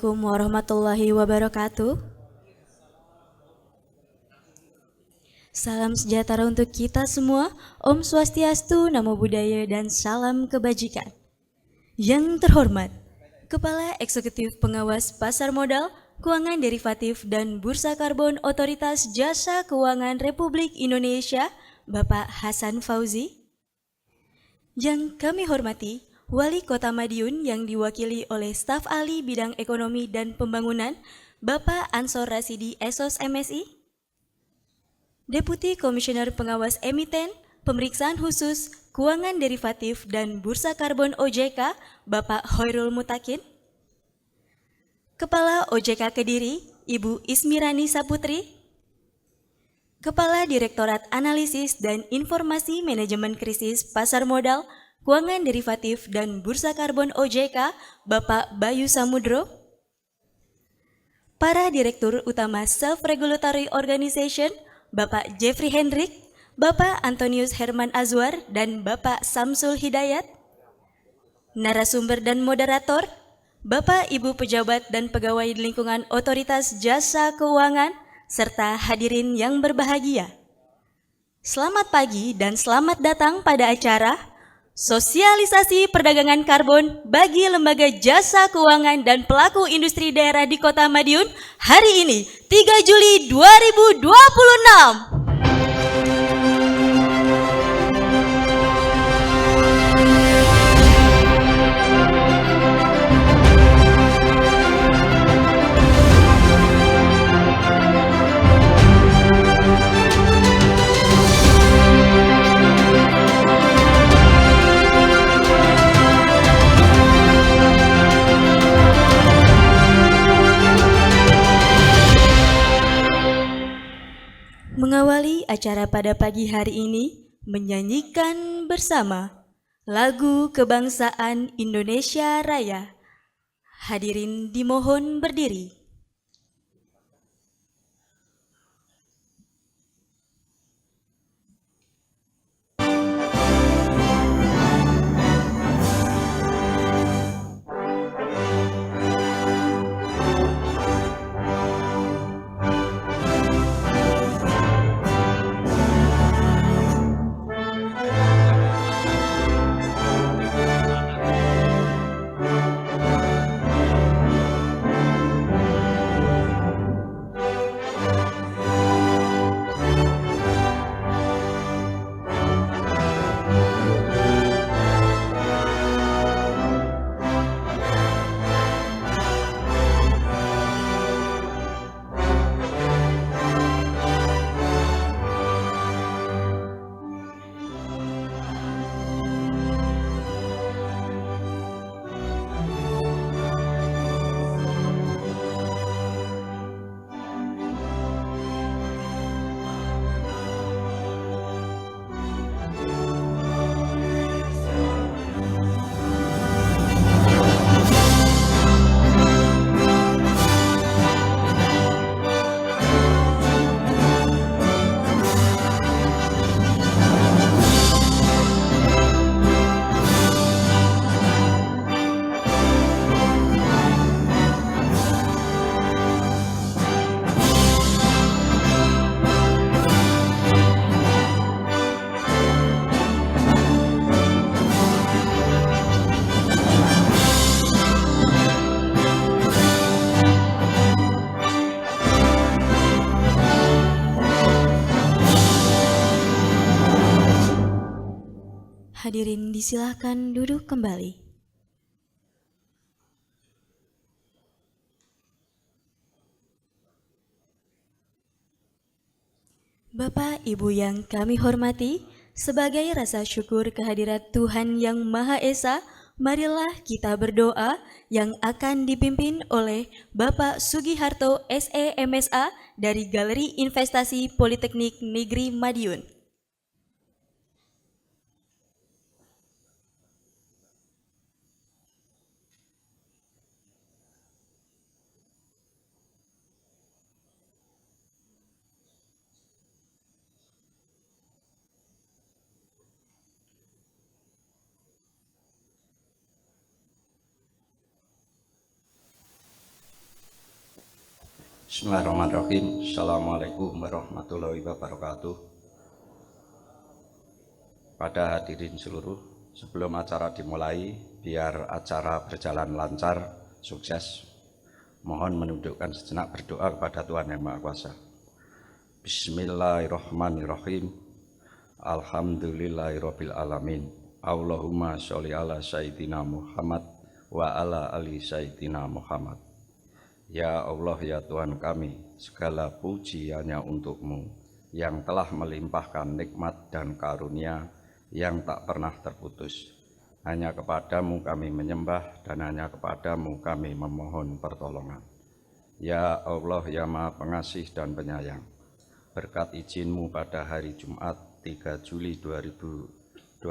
Assalamualaikum warahmatullahi wabarakatuh. Salam sejahtera untuk kita semua. Om Swastiastu, Namo Buddhaya, dan salam kebajikan. Yang terhormat, Kepala Eksekutif Pengawas Pasar Modal, Keuangan Derivatif dan Bursa Karbon Otoritas Jasa Keuangan Republik Indonesia, Bapak Hasan Fauzi. Yang kami hormati, Wali Kota Madiun yang diwakili oleh staf ahli bidang ekonomi dan pembangunan, Bapak Ansor Rasidi Esos MSI. Deputi Komisioner Pengawas Emiten, Pemeriksaan Khusus, Keuangan Derivatif dan Bursa Karbon OJK, Bapak Hoirul Mutakin. Kepala OJK Kediri, Ibu Ismirani Saputri. Kepala Direktorat Analisis dan Informasi Manajemen Krisis Pasar Modal, Keuangan Derivatif dan Bursa Karbon OJK, Bapak Bayu Samudro. Para Direktur Utama Self-Regulatory Organization, Bapak Jeffrey Hendrik, Bapak Antonius Herman Azwar, dan Bapak Samsul Hidayat. Narasumber dan moderator, Bapak Ibu Pejabat dan Pegawai Lingkungan Otoritas Jasa Keuangan, serta hadirin yang berbahagia. Selamat pagi dan selamat datang pada acara Sosialisasi Perdagangan Karbon bagi Lembaga Jasa Keuangan dan Pelaku Industri Daerah di Kota Madiun hari ini, 3 Juli 2026. Mengawali acara pada pagi hari ini, menyanyikan bersama lagu kebangsaan Indonesia Raya. Hadirin dimohon berdiri. Hadirin disilahkan duduk kembali. Bapak Ibu yang kami hormati, sebagai rasa syukur kehadirat Tuhan Yang Maha Esa, marilah kita berdoa yang akan dipimpin oleh Bapak Sugiharto SE MSA dari Galeri Investasi Politeknik Negeri Madiun. Bismillahirrahmanirrahim. Assalamualaikum warahmatullahi wabarakatuh. Pada hadirin seluruh, sebelum acara dimulai, biar acara berjalan lancar, sukses, mohon menundukkan sejenak berdoa kepada Tuhan Yang Maha Kuasa. Bismillahirrahmanirrahim. Alhamdulillahirabbil alamin. Allahumma sholli ala sayyidina Muhammad wa ala ali sayyidina Muhammad. Ya Allah, ya Tuhan kami, segala puji hanya untuk-Mu yang telah melimpahkan nikmat dan karunia yang tak pernah terputus. Hanya kepadamu kami menyembah dan hanya kepadamu kami memohon pertolongan. Ya Allah, ya Maha Pengasih dan Penyayang, berkat izin-Mu pada hari Jumat 3 Juli 2026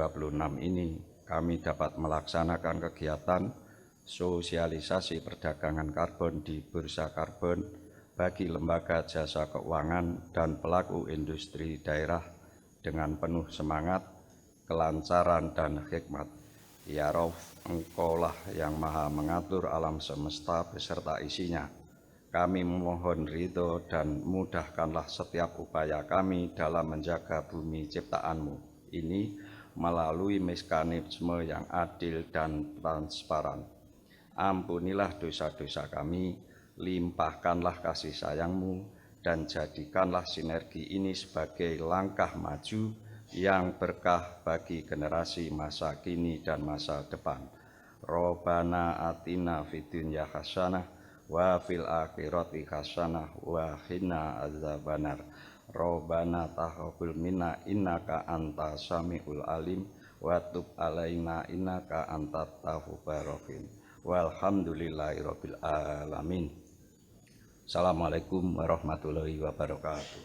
ini kami dapat melaksanakan kegiatan sosialisasi perdagangan karbon di bursa karbon bagi lembaga jasa keuangan dan pelaku industri daerah dengan penuh semangat, kelancaran dan hikmat. Ya Rauf, Engkaulah yang maha mengatur alam semesta beserta isinya. Kami memohon ridho dan mudahkanlah setiap upaya kami dalam menjaga bumi ciptaan-Mu ini melalui mekanisme yang adil dan transparan. Ampunilah dosa-dosa kami, limpahkanlah kasih sayang-Mu, dan jadikanlah sinergi ini sebagai langkah maju yang berkah bagi generasi masa kini dan masa depan. Robbana atina fid dunya hasanah wa fil akhirati hasanah wa qina adzabannar. Robbana taqabbal minna innaka antas samiul alim wa tub alaina innaka antat tawwabur rahim. Walhamdulillahirabbil alamin. Assalamualaikum warahmatullahi wabarakatuh.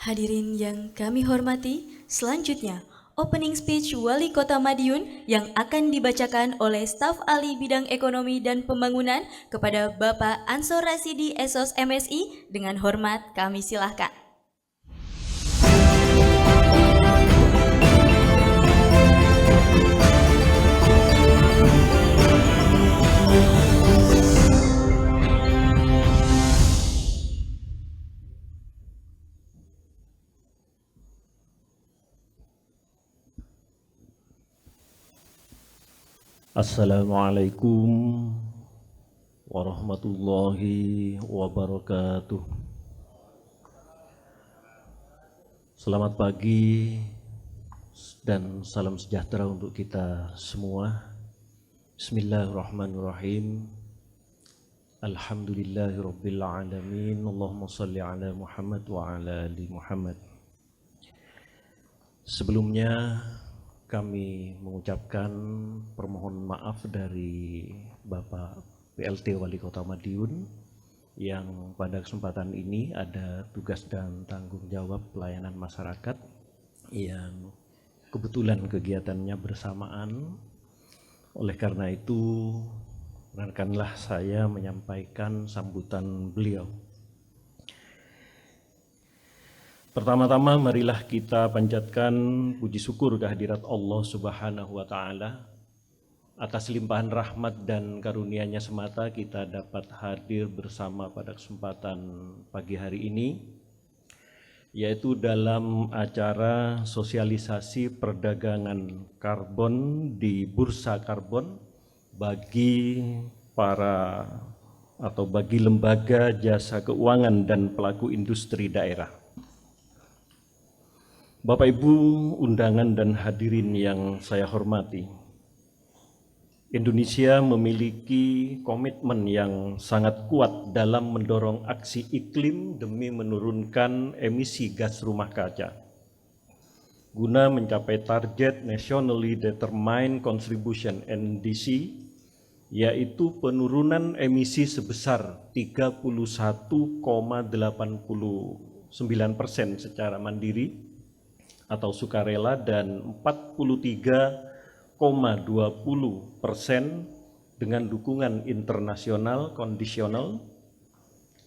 Hadirin yang kami hormati, selanjutnya opening speech Wali Kota Madiun yang akan dibacakan oleh staf ahli bidang ekonomi dan pembangunan kepada Bapak Ansor Rasidi SOS MSI. Dengan hormat kami silahkan. Assalamualaikum warahmatullahi wabarakatuh. Selamat pagi dan salam sejahtera untuk kita semua. Bismillahirrahmanirrahim. Alhamdulillahirabbil alamin. Allahumma shalli ala Muhammad wa ala ali Muhammad. Sebelumnya kami mengucapkan permohonan maaf dari Bapak PLT Wali Kota Madiun yang pada kesempatan ini ada tugas dan tanggung jawab pelayanan masyarakat yang kebetulan kegiatannya bersamaan. Oleh karena itu, izinkanlah saya menyampaikan sambutan beliau. Pertama-tama marilah kita panjatkan puji syukur kehadirat Allah Subhanahu wa Ta'ala. Atas limpahan rahmat dan karunia-Nya semata kita dapat hadir bersama pada kesempatan pagi hari ini, yaitu dalam acara sosialisasi perdagangan karbon di bursa karbon bagi bagi lembaga jasa keuangan dan pelaku industri daerah. Bapak Ibu undangan dan hadirin yang saya hormati, Indonesia memiliki komitmen yang sangat kuat dalam mendorong aksi iklim demi menurunkan emisi gas rumah kaca. Guna mencapai target Nationally Determined Contribution NDC, yaitu penurunan emisi sebesar 31,89% secara mandiri atau sukarela dan 43,20% dengan dukungan internasional kondisional.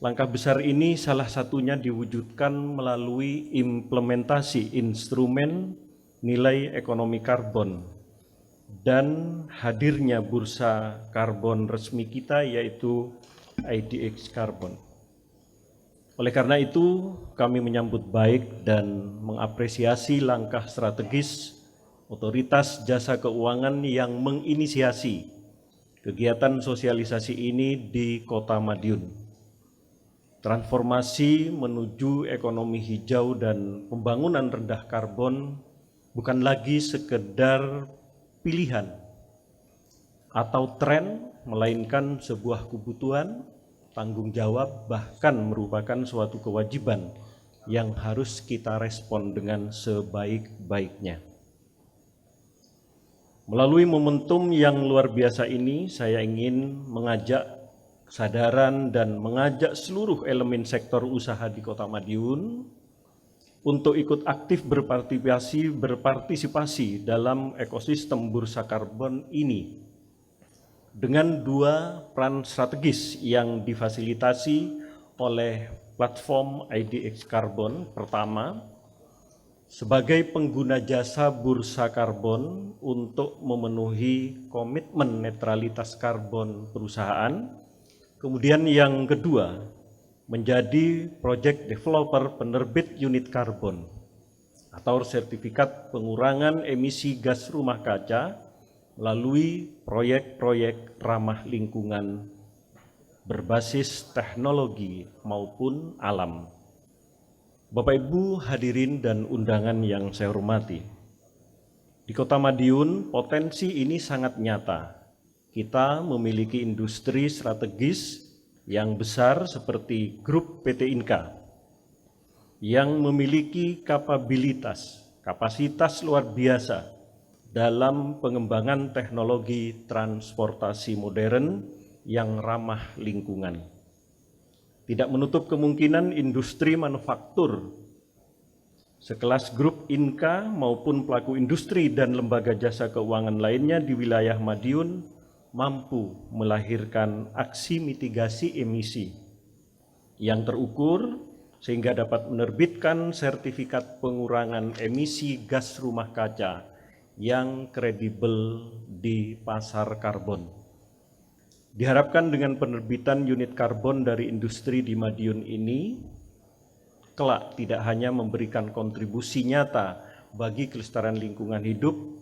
Langkah besar ini salah satunya diwujudkan melalui implementasi instrumen nilai ekonomi karbon dan hadirnya bursa karbon resmi kita yaitu IDX Carbon. Oleh karena itu, kami menyambut baik dan mengapresiasi langkah strategis Otoritas Jasa Keuangan yang menginisiasi kegiatan sosialisasi ini di Kota Madiun. Transformasi menuju ekonomi hijau dan pembangunan rendah karbon bukan lagi sekedar pilihan atau tren, melainkan sebuah kebutuhan, tanggung jawab, bahkan merupakan suatu kewajiban yang harus kita respon dengan sebaik-baiknya. Melalui momentum yang luar biasa ini, saya ingin mengajak kesadaran dan mengajak seluruh elemen sektor usaha di Kota Madiun untuk ikut aktif berpartisipasi dalam ekosistem bursa karbon ini dengan dua peran strategis yang difasilitasi oleh platform IDX Carbon. Pertama, sebagai pengguna jasa bursa karbon untuk memenuhi komitmen netralitas karbon perusahaan. Kemudian yang kedua, menjadi project developer penerbit unit karbon atau sertifikat pengurangan emisi gas rumah kaca melalui proyek-proyek ramah lingkungan berbasis teknologi maupun alam. Bapak Ibu hadirin dan undangan yang saya hormati, di Kota Madiun potensi ini sangat nyata. Kita memiliki industri strategis yang besar seperti grup PT Inka yang memiliki kapasitas luar biasa dalam pengembangan teknologi transportasi modern yang ramah lingkungan. Tidak menutup kemungkinan industri manufaktur sekelas grup Inka maupun pelaku industri dan lembaga jasa keuangan lainnya di wilayah Madiun mampu melahirkan aksi mitigasi emisi yang terukur sehingga dapat menerbitkan sertifikat pengurangan emisi gas rumah kaca yang kredibel di pasar karbon. Diharapkan dengan penerbitan unit karbon dari industri di Madiun ini, kelak tidak hanya memberikan kontribusi nyata bagi kelestarian lingkungan hidup,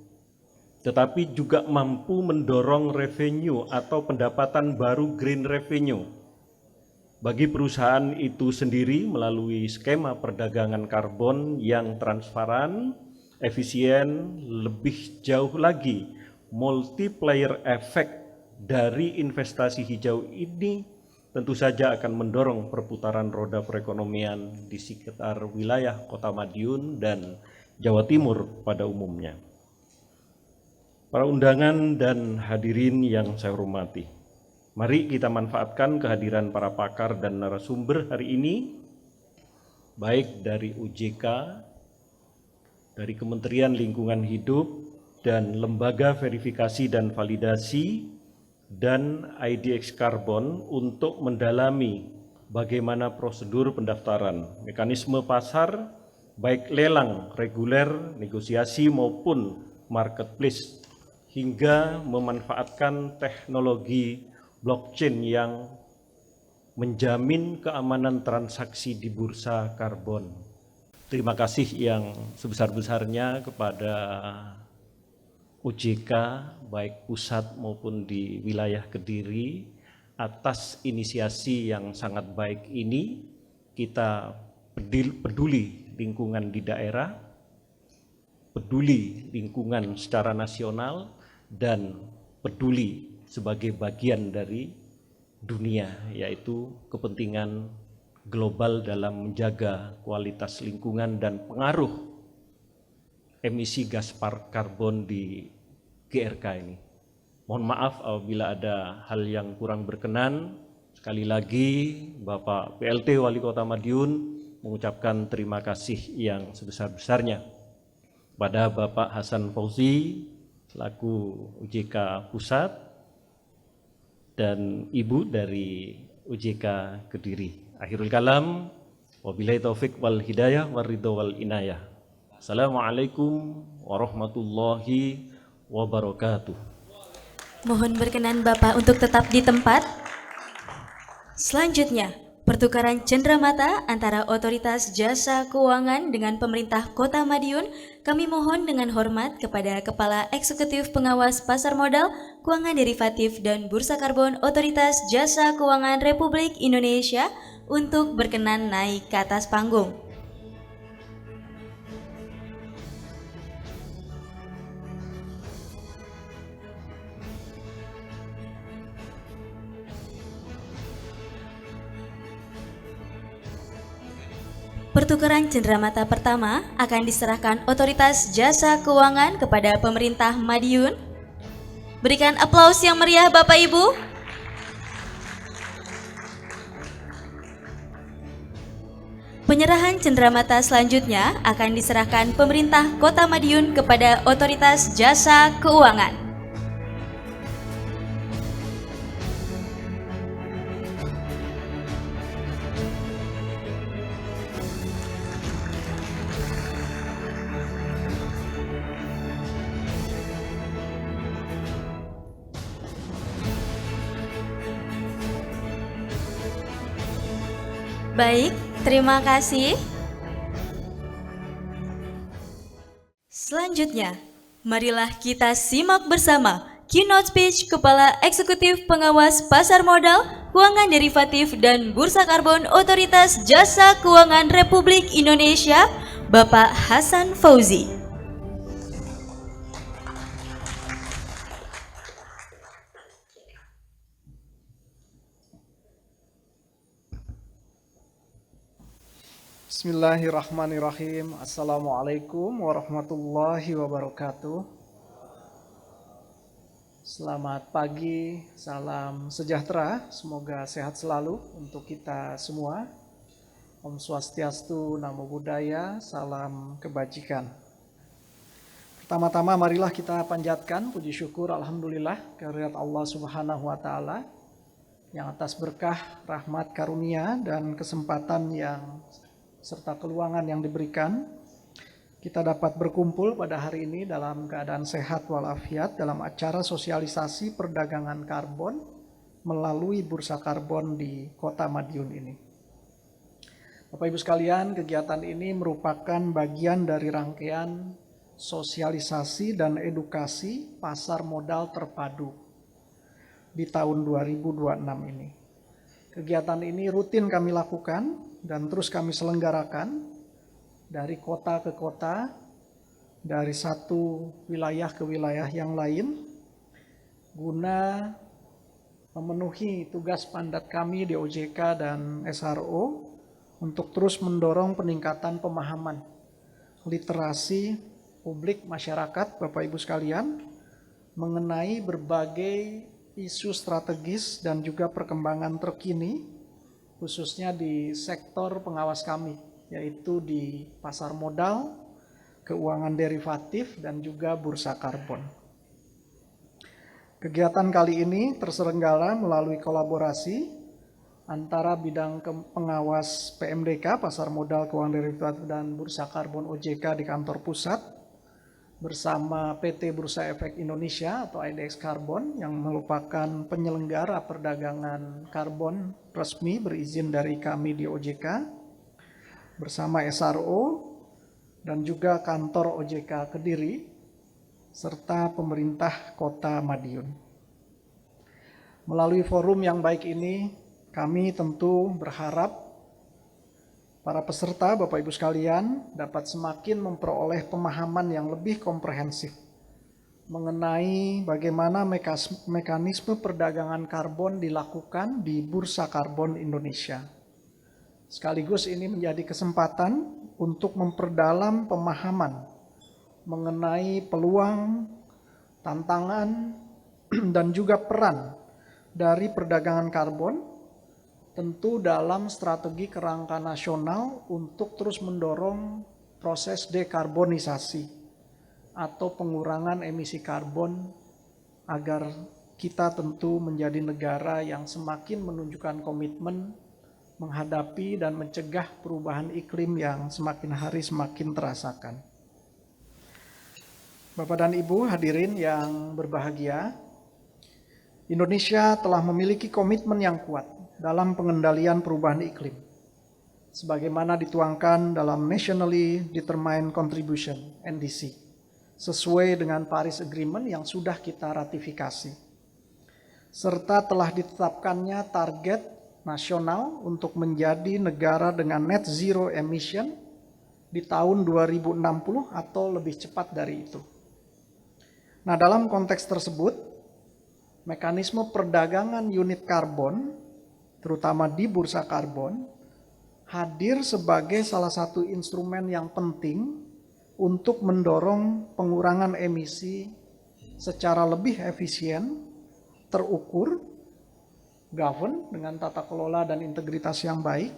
tetapi juga mampu mendorong revenue atau pendapatan baru green revenue bagi perusahaan itu sendiri melalui skema perdagangan karbon yang transparan, efisien, lebih jauh lagi multiplier effect dari investasi hijau ini tentu saja akan mendorong perputaran roda perekonomian di sekitar wilayah Kota Madiun dan Jawa Timur pada umumnya. Para undangan dan hadirin yang saya hormati, mari kita manfaatkan kehadiran para pakar dan narasumber hari ini, baik dari OJK, dari Kementerian Lingkungan Hidup, dan Lembaga Verifikasi dan Validasi, dan IDX Carbon untuk mendalami bagaimana prosedur pendaftaran, mekanisme pasar, baik lelang, reguler, negosiasi maupun marketplace, hingga memanfaatkan teknologi blockchain yang menjamin keamanan transaksi di bursa karbon. Terima kasih yang sebesar-besarnya kepada OJK baik pusat maupun di wilayah Kediri atas inisiasi yang sangat baik ini. Kita peduli lingkungan di daerah, peduli lingkungan secara nasional, dan peduli sebagai bagian dari dunia, yaitu kepentingan global dalam menjaga kualitas lingkungan dan pengaruh emisi gas karbon di GRK ini. Mohon maaf apabila ada hal yang kurang berkenan. Sekali lagi Bapak PLT Wali Kota Madiun mengucapkan terima kasih yang sebesar-besarnya pada Bapak Hasan Fauzi selaku OJK Pusat dan Ibu dari OJK Kediri. Akhirul kalam, wabillahi taufik wal hidayah wal ridho wal inayah. Assalamualaikum warahmatullahi wabarakatuh. Mohon berkenan Bapak untuk tetap di tempat. Selanjutnya, pertukaran cenderamata antara Otoritas Jasa Keuangan dengan Pemerintah Kota Madiun. Kami mohon dengan hormat kepada Kepala Eksekutif Pengawas Pasar Modal, Keuangan Derivatif dan Bursa Karbon Otoritas Jasa Keuangan Republik Indonesia untuk berkenan naik ke atas panggung. Pertukaran cenderamata pertama akan diserahkan Otoritas Jasa Keuangan kepada Pemerintah Madiun. Berikan aplaus yang meriah Bapak Ibu. Penyerahan cenderamata selanjutnya akan diserahkan Pemerintah Kota Madiun kepada Otoritas Jasa Keuangan. Baik, terima kasih. Selanjutnya, marilah kita simak bersama keynote speech Kepala Eksekutif Pengawas Pasar Modal, Keuangan Derivatif dan Bursa Karbon Otoritas Jasa Keuangan Republik Indonesia, Bapak Hasan Fauzi. Bismillahirrahmanirrahim. Assalamualaikum warahmatullahi wabarakatuh. Selamat pagi, salam sejahtera. Semoga sehat selalu untuk kita semua. Om Swastiastu, Namo Buddhaya, salam kebajikan. Pertama-tama marilah kita panjatkan puji syukur alhamdulillah kehadirat Allah Subhanahu wa taala yang atas berkah, rahmat, karunia dan kesempatan yang serta keluangan yang diberikan, kita dapat berkumpul pada hari ini dalam keadaan sehat walafiat dalam acara sosialisasi perdagangan karbon melalui bursa karbon di Kota Madiun ini. Bapak Ibu sekalian, kegiatan ini merupakan bagian dari rangkaian sosialisasi dan edukasi pasar modal terpadu di tahun 2026 ini. Kegiatan ini rutin kami lakukan dan terus kami selenggarakan dari kota ke kota, dari satu wilayah ke wilayah yang lain, guna memenuhi tugas mandat kami di OJK dan SRO untuk terus mendorong peningkatan pemahaman literasi publik masyarakat, Bapak Ibu sekalian, mengenai berbagai isu strategis dan juga perkembangan terkini, khususnya di sektor pengawas kami, yaitu di pasar modal, keuangan derivatif, dan juga bursa karbon. Kegiatan kali ini terselenggara melalui kolaborasi antara bidang pengawas PMDK, pasar modal, keuangan derivatif, dan bursa karbon OJK di kantor pusat, bersama PT Bursa Efek Indonesia atau IDX Karbon yang merupakan penyelenggara perdagangan karbon resmi berizin dari kami di OJK, bersama SRO dan juga kantor OJK Kediri, serta pemerintah Kota Madiun. Melalui forum yang baik ini, kami tentu berharap para peserta, Bapak Ibu sekalian, dapat semakin memperoleh pemahaman yang lebih komprehensif mengenai bagaimana mekanisme perdagangan karbon dilakukan di Bursa Karbon Indonesia. Sekaligus ini menjadi kesempatan untuk memperdalam pemahaman mengenai peluang, tantangan, dan juga peran dari perdagangan karbon, tentu dalam strategi kerangka nasional untuk terus mendorong proses dekarbonisasi atau pengurangan emisi karbon agar kita tentu menjadi negara yang semakin menunjukkan komitmen menghadapi dan mencegah perubahan iklim yang semakin hari semakin terasakan. Bapak dan Ibu hadirin yang berbahagia, Indonesia telah memiliki komitmen yang kuat dalam pengendalian perubahan iklim, sebagaimana dituangkan dalam Nationally Determined Contribution (NDC), sesuai dengan Paris Agreement yang sudah kita ratifikasi, serta telah ditetapkannya target nasional untuk menjadi negara dengan net zero emission di tahun 2060 atau lebih cepat dari itu. Nah, dalam konteks tersebut, mekanisme perdagangan unit karbon, terutama di bursa karbon, hadir sebagai salah satu instrumen yang penting untuk mendorong pengurangan emisi secara lebih efisien, terukur, govern dengan tata kelola dan integritas yang baik,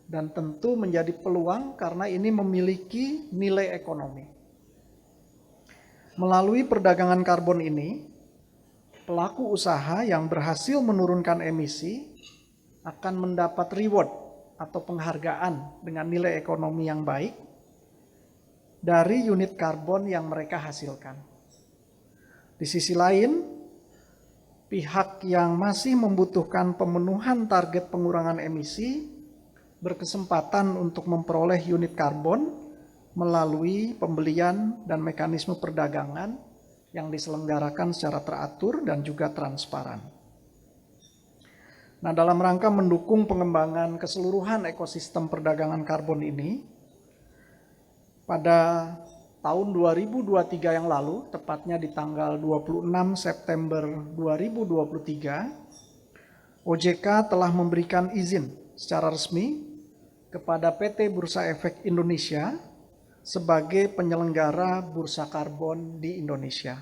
dan tentu menjadi peluang karena ini memiliki nilai ekonomi. Melalui perdagangan karbon ini, pelaku usaha yang berhasil menurunkan emisi akan mendapat reward atau penghargaan dengan nilai ekonomi yang baik dari unit karbon yang mereka hasilkan. Di sisi lain, pihak yang masih membutuhkan pemenuhan target pengurangan emisi berkesempatan untuk memperoleh unit karbon melalui pembelian dan mekanisme perdagangan yang diselenggarakan secara teratur dan juga transparan. Nah, dalam rangka mendukung pengembangan keseluruhan ekosistem perdagangan karbon ini, pada tahun 2023 yang lalu, tepatnya di tanggal 26 September 2023, OJK telah memberikan izin secara resmi kepada PT Bursa Efek Indonesia sebagai penyelenggara bursa karbon di Indonesia.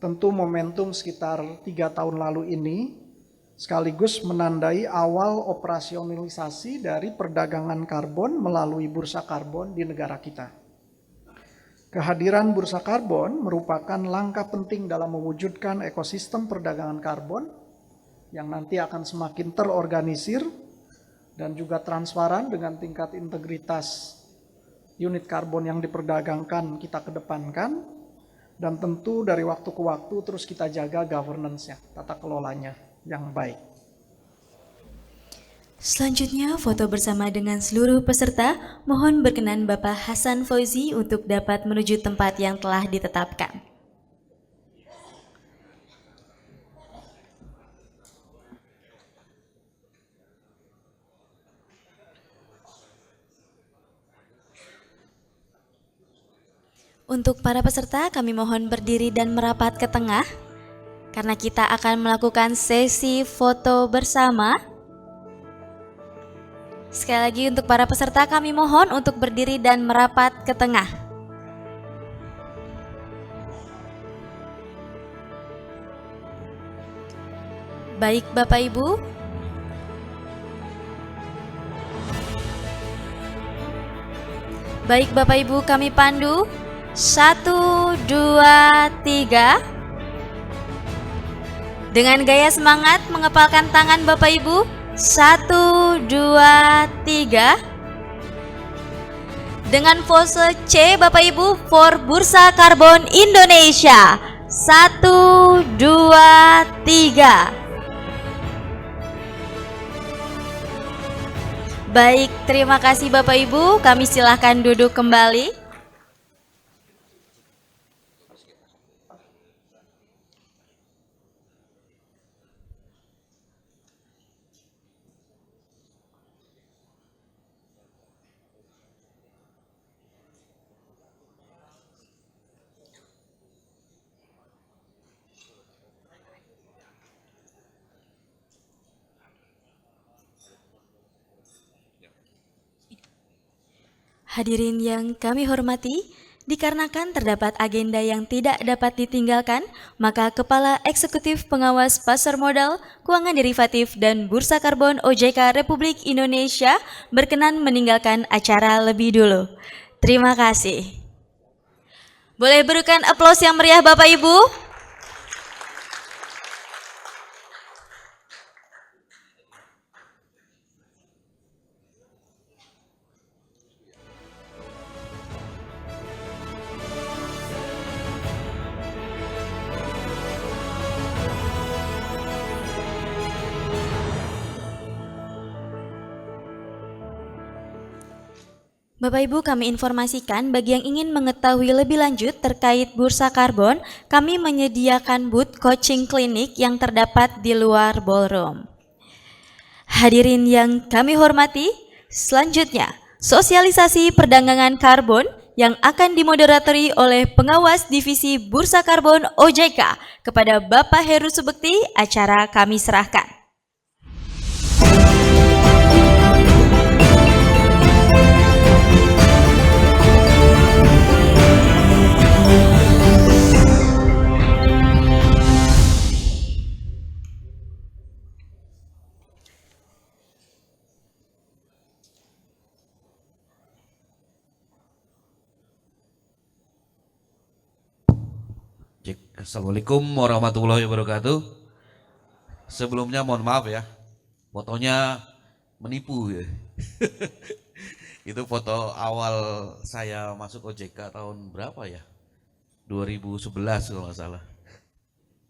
Tentu momentum sekitar 3 tahun lalu ini sekaligus menandai awal operasionalisasi dari perdagangan karbon melalui bursa karbon di negara kita. Kehadiran bursa karbon merupakan langkah penting dalam mewujudkan ekosistem perdagangan karbon yang nanti akan semakin terorganisir dan juga transparan dengan tingkat integritas unit karbon yang diperdagangkan kita kedepankan, dan tentu dari waktu ke waktu terus kita jaga governance-nya, tata kelolanya yang baik. Selanjutnya, foto bersama dengan seluruh peserta. Mohon berkenan Bapak Hasan Fauzi untuk dapat menuju tempat yang telah ditetapkan. Untuk para peserta, kami mohon berdiri dan merapat ke tengah, karena kita akan melakukan sesi foto bersama. Sekali lagi untuk para peserta kami mohon untuk berdiri dan merapat ke tengah. Baik Bapak Ibu. Baik Bapak Ibu, kami pandu. 1, 2, 3. Dengan gaya semangat mengepalkan tangan Bapak Ibu. 1, 2, 3. Dengan pose C Bapak Ibu for Bursa Karbon Indonesia. 1, 2, 3. Baik, terima kasih Bapak Ibu. Kami silahkan duduk kembali. Hadirin yang kami hormati, dikarenakan terdapat agenda yang tidak dapat ditinggalkan, maka Kepala Eksekutif Pengawas Pasar Modal, Keuangan Derivatif, dan Bursa Karbon OJK Republik Indonesia berkenan meninggalkan acara lebih dulu. Terima kasih. Boleh berikan aplaus yang meriah Bapak Ibu? Bapak Ibu, kami informasikan bagi yang ingin mengetahui lebih lanjut terkait bursa karbon, kami menyediakan booth coaching klinik yang terdapat di luar ballroom. Hadirin yang kami hormati, selanjutnya sosialisasi perdagangan karbon yang akan dimoderatori oleh pengawas divisi Bursa Karbon OJK kepada Bapak Heru Subekti, acara kami serahkan. Assalamualaikum warahmatullahi wabarakatuh. Sebelumnya mohon maaf ya, fotonya menipu ya. Itu foto awal saya masuk OJK tahun berapa ya? 2011 kalau nggak salah.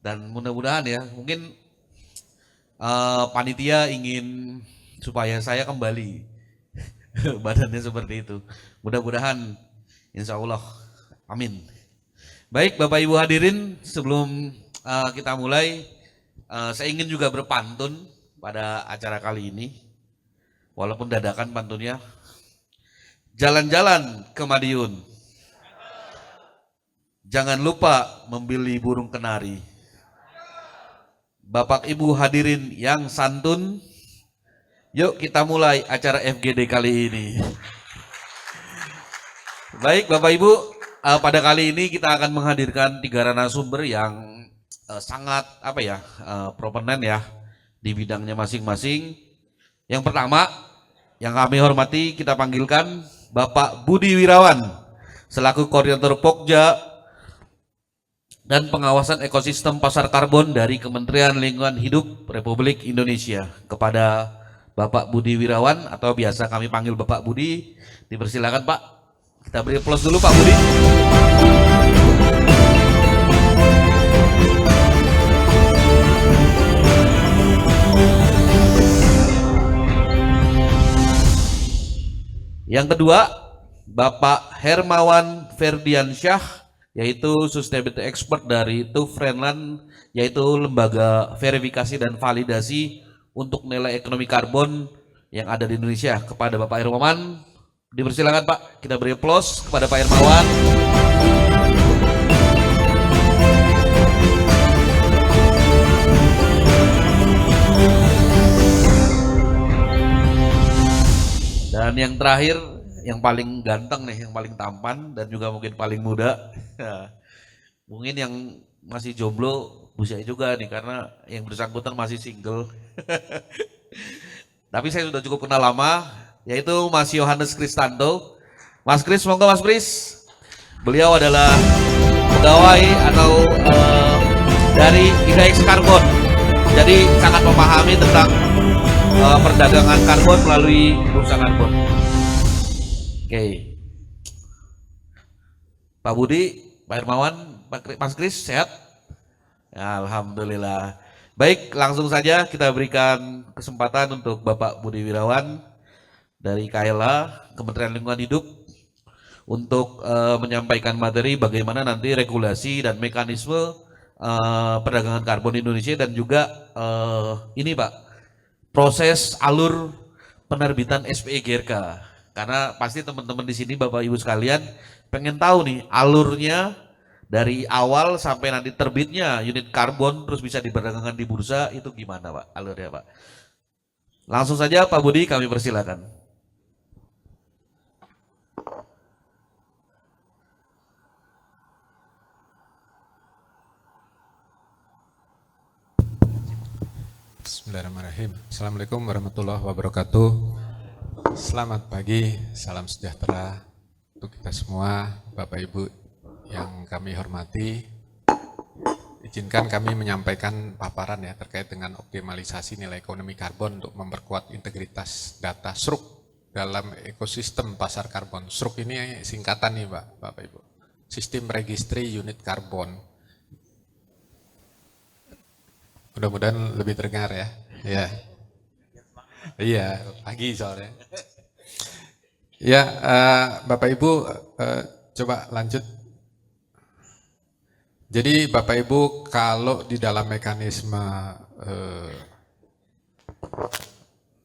Dan mudah-mudahan ya, mungkin panitia ingin supaya saya kembali badannya seperti itu. Mudah-mudahan, insya Allah, amin. Baik Bapak Ibu hadirin, sebelum kita mulai, saya ingin juga berpantun pada acara kali ini. Walaupun dadakan pantunnya. Jalan-jalan ke Madiun. Jangan lupa membeli burung kenari. Bapak Ibu hadirin yang santun, yuk kita mulai acara FGD kali ini. Baik Bapak Ibu, pada kali ini kita akan menghadirkan 3 narasumber yang sangat prominent ya di bidangnya masing-masing. Yang pertama, yang kami hormati, kita panggilkan Bapak Budi Wirawan selaku Koordinator Pokja dan Pengawasan Ekosistem Pasar Karbon dari Kementerian Lingkungan Hidup Republik Indonesia. Kepada Bapak Budi Wirawan atau biasa kami panggil Bapak Budi, dipersilakan Pak. Kita beri aplaus dulu Pak Budi. Yang kedua, Bapak Hermawan Ferdiansyah, yaitu Sustainability Expert dari TÜV Rheinland, yaitu lembaga verifikasi dan validasi untuk nilai ekonomi karbon yang ada di Indonesia. Kepada Bapak Hermawan, dipersilakan Pak, kita beri aplaus kepada Pak Hermawan. Dan yang terakhir, yang paling ganteng nih, yang paling tampan dan juga mungkin paling muda. Mungkin yang masih jomblo bisa juga nih karena yang bersangkutan masih single. Tapi saya sudah cukup kenal lama, yaitu Mas Yohanes Kristanto. Mas Kris, monggo Mas Kris. Beliau adalah pegawai atau dari IDX Karbon. Jadi sangat memahami tentang perdagangan karbon melalui bursa karbon. Oke. Pak Budi, Pak Hermawan, Mas Kris sehat? Ya, alhamdulillah. Baik, langsung saja kita berikan kesempatan untuk Bapak Budi Wirawan dari KLA, Kementerian Lingkungan Hidup, untuk menyampaikan materi bagaimana nanti regulasi dan mekanisme perdagangan karbon di Indonesia dan juga ini Pak, proses alur penerbitan SPE GRK. Karena pasti teman-teman di sini Bapak Ibu sekalian pengen tahu nih alurnya dari awal sampai nanti terbitnya unit karbon terus bisa diperdagangkan di bursa itu gimana Pak alurnya Pak. Langsung saja Pak Budi kami persilakan. Bismillahirrahmanirrahim. Assalamualaikum warahmatullahi wabarakatuh. Selamat pagi, salam sejahtera untuk kita semua, Bapak Ibu yang kami hormati. Izinkan kami menyampaikan paparan ya terkait dengan optimalisasi nilai ekonomi karbon untuk memperkuat integritas data SRUK dalam ekosistem pasar karbon. SRUK ini singkatan nih Pak, Bapak Ibu. Sistem Registry Unit Karbon. Mudah-mudahan lebih terdengar ya. Iya, pagi soalnya. Ya, Bapak Ibu, coba lanjut. Jadi Bapak Ibu, kalau di dalam mekanisme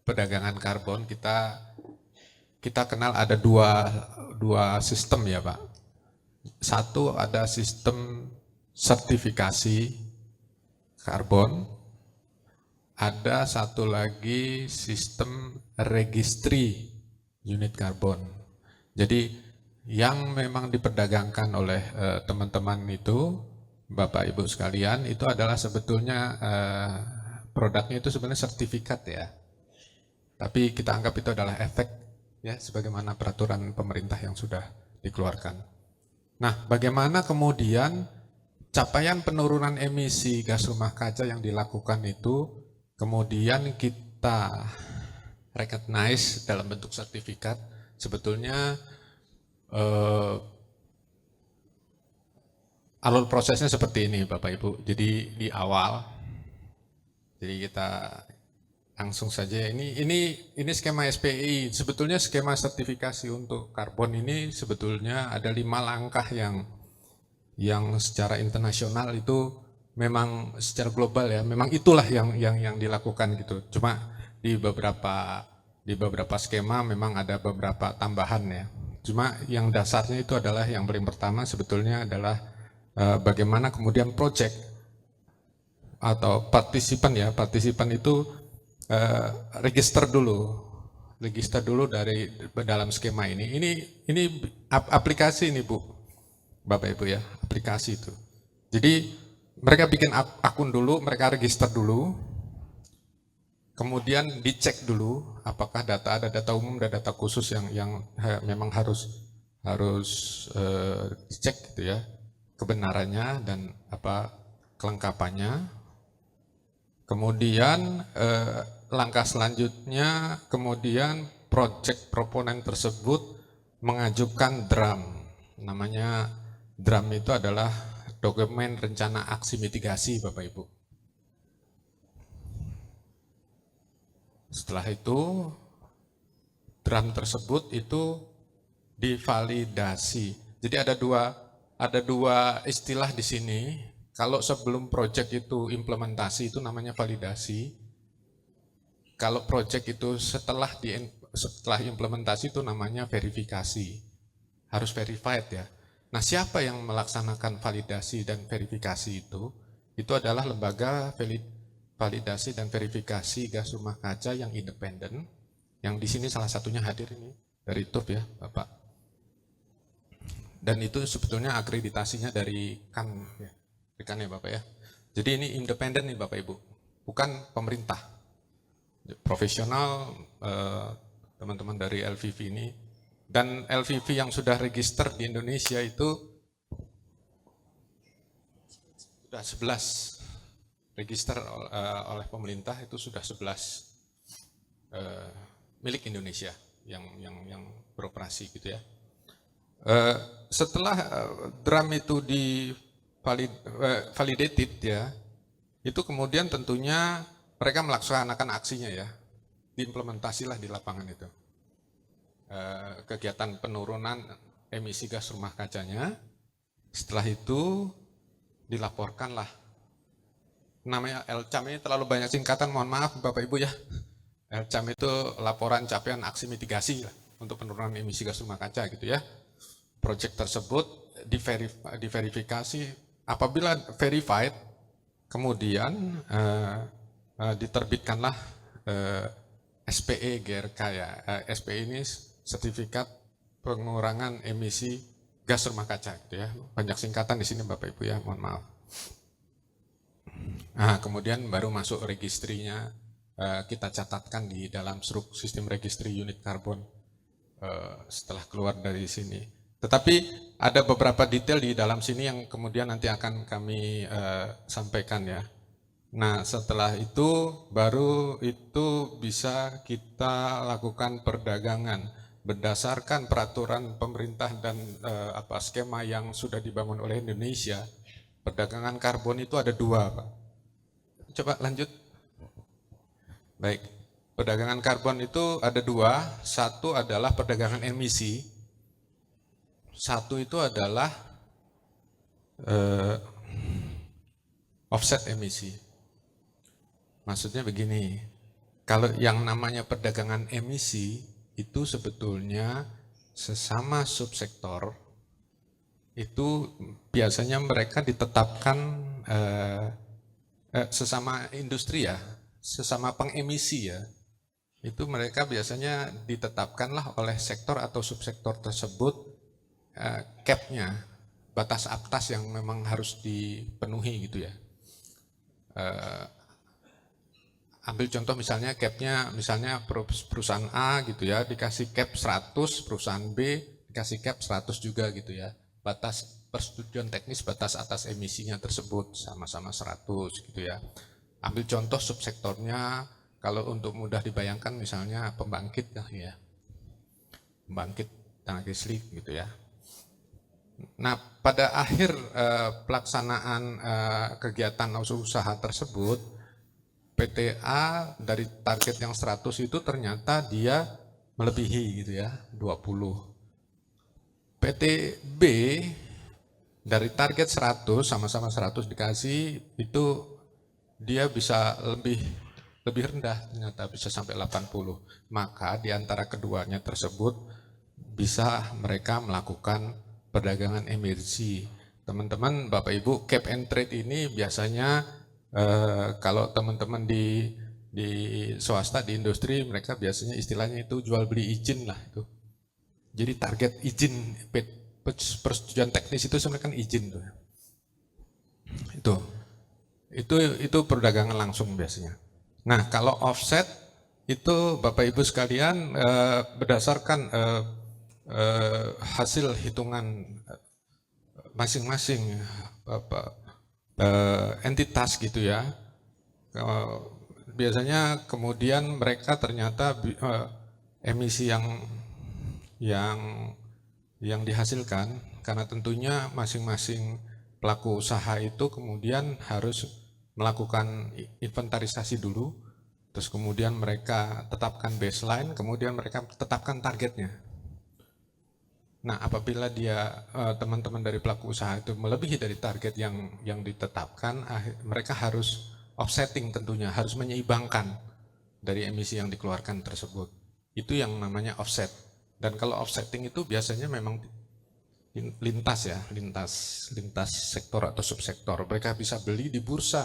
perdagangan karbon kita kenal ada dua sistem ya Pak. Satu ada sistem sertifikasi karbon, ada satu lagi sistem registry unit karbon. Jadi yang memang diperdagangkan oleh teman-teman itu, Bapak Ibu sekalian, itu adalah sebetulnya produknya itu sebenarnya sertifikat ya. Tapi kita anggap itu adalah efek ya, sebagaimana peraturan pemerintah yang sudah dikeluarkan. Nah, bagaimana kemudian capaian penurunan emisi gas rumah kaca yang dilakukan itu kemudian kita recognize dalam bentuk sertifikat, sebetulnya alur prosesnya seperti ini Bapak Ibu. Jadi di awal, jadi kita langsung saja ini skema SPI. Sebetulnya skema sertifikasi untuk karbon ini sebetulnya ada 5 langkah yang secara internasional itu memang secara global ya, memang itulah yang dilakukan gitu. Cuma di beberapa skema memang ada beberapa tambahan ya. Cuma yang dasarnya itu adalah yang paling pertama sebetulnya adalah bagaimana kemudian project atau partisipan itu register dulu dari dalam skema ini. Ini aplikasi ini Bu, Bapak Ibu ya, aplikasi itu. Jadi mereka bikin akun dulu, mereka register dulu, kemudian dicek dulu apakah ada data umum dan data khusus yang memang harus dicek gitu ya, kebenarannya dan apa kelengkapannya. Kemudian langkah selanjutnya, kemudian project proponen tersebut mengajukan DRAM. Namanya DRAM itu adalah dokumen rencana aksi mitigasi Bapak Ibu. Setelah itu DRAM tersebut itu divalidasi. Jadi ada dua istilah di sini. Kalau sebelum project itu implementasi itu namanya validasi. Kalau project itu setelah implementasi itu namanya verifikasi. Harus verified ya. Nah, siapa yang melaksanakan validasi dan verifikasi itu? Itu adalah lembaga validasi dan verifikasi gas rumah kaca yang independen. Yang di sini salah satunya hadir ini dari TUV ya, Bapak. Dan itu sebetulnya akreditasinya dari KAN ya. Kan ya Bapak ya. Jadi ini independen nih Bapak Ibu, bukan pemerintah. Profesional teman-teman dari LVV ini, dan LVV yang sudah register di Indonesia itu sudah 11 register oleh pemerintah, itu sudah 11 milik Indonesia yang beroperasi gitu ya. Setelah DRAM itu validated ya, itu kemudian tentunya mereka melaksanakan aksinya ya, diimplementasilah di lapangan itu kegiatan penurunan emisi gas rumah kacanya. Setelah itu dilaporkanlah, namanya LCAM, ini terlalu banyak singkatan, mohon maaf Bapak Ibu ya. LCAM itu laporan capaian aksi mitigasi lah, untuk penurunan emisi gas rumah kaca gitu ya. Project tersebut diverifikasi. Apabila verified, kemudian diterbitkanlah SPE GRK ya. SPE ini sertifikat pengurangan emisi gas rumah kaca gitu ya. Banyak singkatan di sini Bapak Ibu ya, mohon maaf. Nah, kemudian baru masuk registrinya, kita catatkan di dalam struk sistem registry unit karbon setelah keluar dari sini. Tetapi ada beberapa detail di dalam sini yang kemudian nanti akan kami sampaikan ya. Nah, setelah itu baru itu bisa kita lakukan perdagangan berdasarkan peraturan pemerintah dan skema yang sudah dibangun oleh Indonesia. Perdagangan karbon itu ada 2, Pak. Coba lanjut. Baik. Perdagangan karbon itu ada dua, satu adalah perdagangan emisi, satu itu adalah offset emisi. Maksudnya begini, kalau yang namanya perdagangan emisi itu sebetulnya sesama subsektor itu biasanya mereka ditetapkan sesama industri ya, sesama pengemisi ya. Itu mereka biasanya ditetapkanlah oleh sektor atau subsektor tersebut cap-nya, batas atas yang memang harus dipenuhi gitu ya. Ambil contoh misalnya cap-nya, misalnya perusahaan A gitu ya, dikasih cap 100, perusahaan B dikasih cap 100 juga gitu ya. Batas persetujuan teknis batas atas emisinya tersebut sama-sama 100 gitu ya. Ambil contoh subsektornya, kalau untuk mudah dibayangkan misalnya pembangkit ya, pembangkit tenaga listrik gitu ya. Nah pada akhir pelaksanaan kegiatan usaha tersebut, PTA dari target yang 100 itu ternyata dia melebihi gitu ya, 20. PT B dari target 100, sama-sama 100 dikasih, itu dia bisa lebih rendah, ternyata bisa sampai 80. Maka di antara keduanya tersebut bisa mereka melakukan perdagangan emisi. Teman-teman, Bapak Ibu, cap and trade ini biasanya kalau teman-teman di swasta, di industri, mereka biasanya istilahnya itu jual beli izin lah itu. Jadi target izin persetujuan teknis itu sebenarnya kan izin tuh. Itu perdagangan langsung biasanya. Nah, kalau offset itu Bapak Ibu sekalian berdasarkan hasil hitungan masing-masing entitas gitu ya. Biasanya kemudian mereka ternyata emisi yang dihasilkan, karena tentunya masing-masing pelaku usaha itu kemudian harus melakukan inventarisasi dulu, terus kemudian mereka tetapkan baseline, kemudian mereka tetapkan targetnya. Nah, apabila dia teman-teman dari pelaku usaha itu melebihi dari target yang ditetapkan, mereka harus offsetting tentunya, harus menyeimbangkan dari emisi yang dikeluarkan tersebut. Itu yang namanya offset. Dan kalau offsetting itu biasanya memang lintas ya, lintas sektor atau subsektor. Mereka bisa beli di bursa.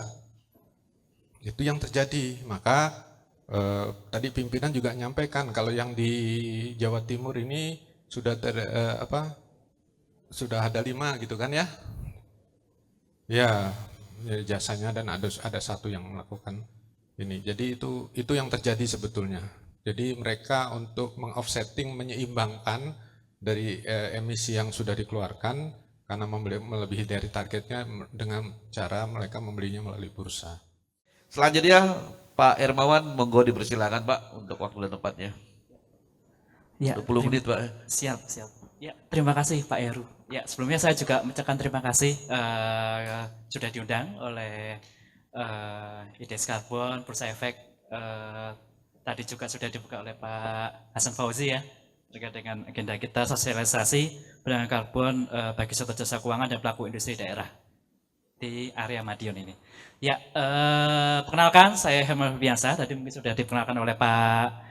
Itu yang terjadi. Maka tadi pimpinan juga nyampaikan kalau yang di Jawa Timur ini sudah sudah ada 5 gitu kan ya. Ya, jasanya dan ada satu yang melakukan ini. Jadi itu yang terjadi sebetulnya. Jadi mereka untuk mengoffsetting, menyeimbangkan dari emisi yang sudah dikeluarkan karena melebihi dari targetnya dengan cara mereka membelinya melalui bursa. Selanjutnya Pak Hermawan, monggo dipersilakan Pak untuk waktu dan tempatnya. Ya, 20 menit Pak. Siap. Ya, terima kasih Pak Heru. Ya, sebelumnya saya juga mengucapkan terima kasih sudah diundang oleh IDS Karbon, Bursa Efek. Tadi juga sudah dibuka oleh Pak Hasan Fauzi ya, terkait dengan agenda kita sosialisasi perdagangan karbon bagi sektor jasa keuangan dan pelaku industri daerah di area Madiun ini. Ya, perkenalkan saya Herman Biansa, tadi mungkin sudah diperkenalkan oleh Pak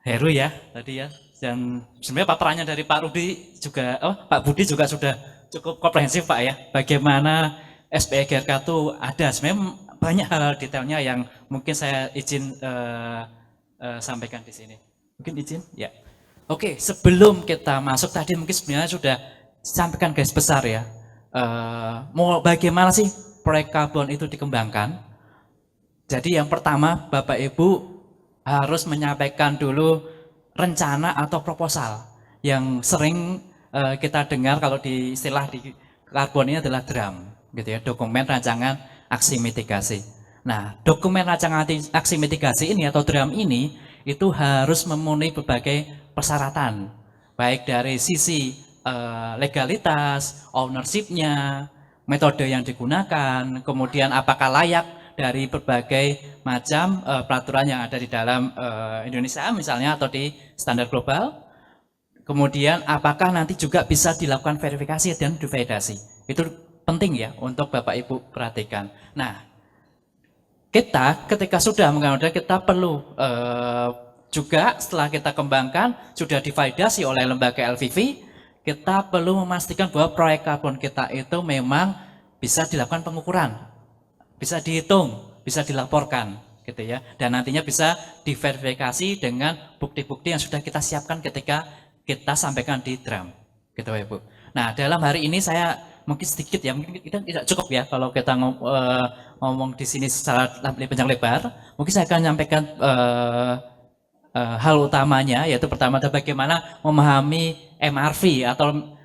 Heru ya, tadi ya. Dan sebenarnya paparannya dari Pak Rudi juga, Pak Budi juga sudah cukup komprehensif Pak ya, bagaimana SPE GRK itu ada, sebenarnya banyak hal detailnya yang mungkin saya izin sampaikan di sini. Mungkin izin? Ya. Oke, sebelum kita masuk tadi mungkin sebenarnya sudah disampaikan garis besar ya. Mau bagaimana sih proyek karbon itu dikembangkan? Jadi yang pertama Bapak Ibu harus menyampaikan dulu rencana atau proposal yang sering kita dengar kalau di istilah di karbon ini adalah DRAM, gitu ya, dokumen rancangan aksi mitigasi. Nah, dokumen rancangan aksi mitigasi ini atau DRAM ini itu harus memenuhi berbagai persyaratan, baik dari sisi legalitas, ownership-nya, metode yang digunakan, kemudian apakah layak dari berbagai macam peraturan yang ada di dalam Indonesia misalnya atau di standar global. Kemudian apakah nanti juga bisa dilakukan verifikasi dan divalidasi. Itu penting ya untuk Bapak Ibu perhatikan. Nah, kita ketika sudah menggunakan kita perlu juga setelah kita kembangkan sudah divalidasi oleh lembaga LVV, kita perlu memastikan bahwa proyek karbon kita itu memang bisa dilakukan pengukuran, bisa dihitung, bisa dilaporkan gitu ya. Dan nantinya bisa diverifikasi dengan bukti-bukti yang sudah kita siapkan ketika kita sampaikan di drum gitu ya Bu. Nah, dalam hari ini saya mungkin sedikit ya, mungkin kita tidak cukup ya kalau kita ngomong di sini secara panjang lebar. Mungkin saya akan menyampaikan hal utamanya, yaitu pertama adalah bagaimana memahami MRV atau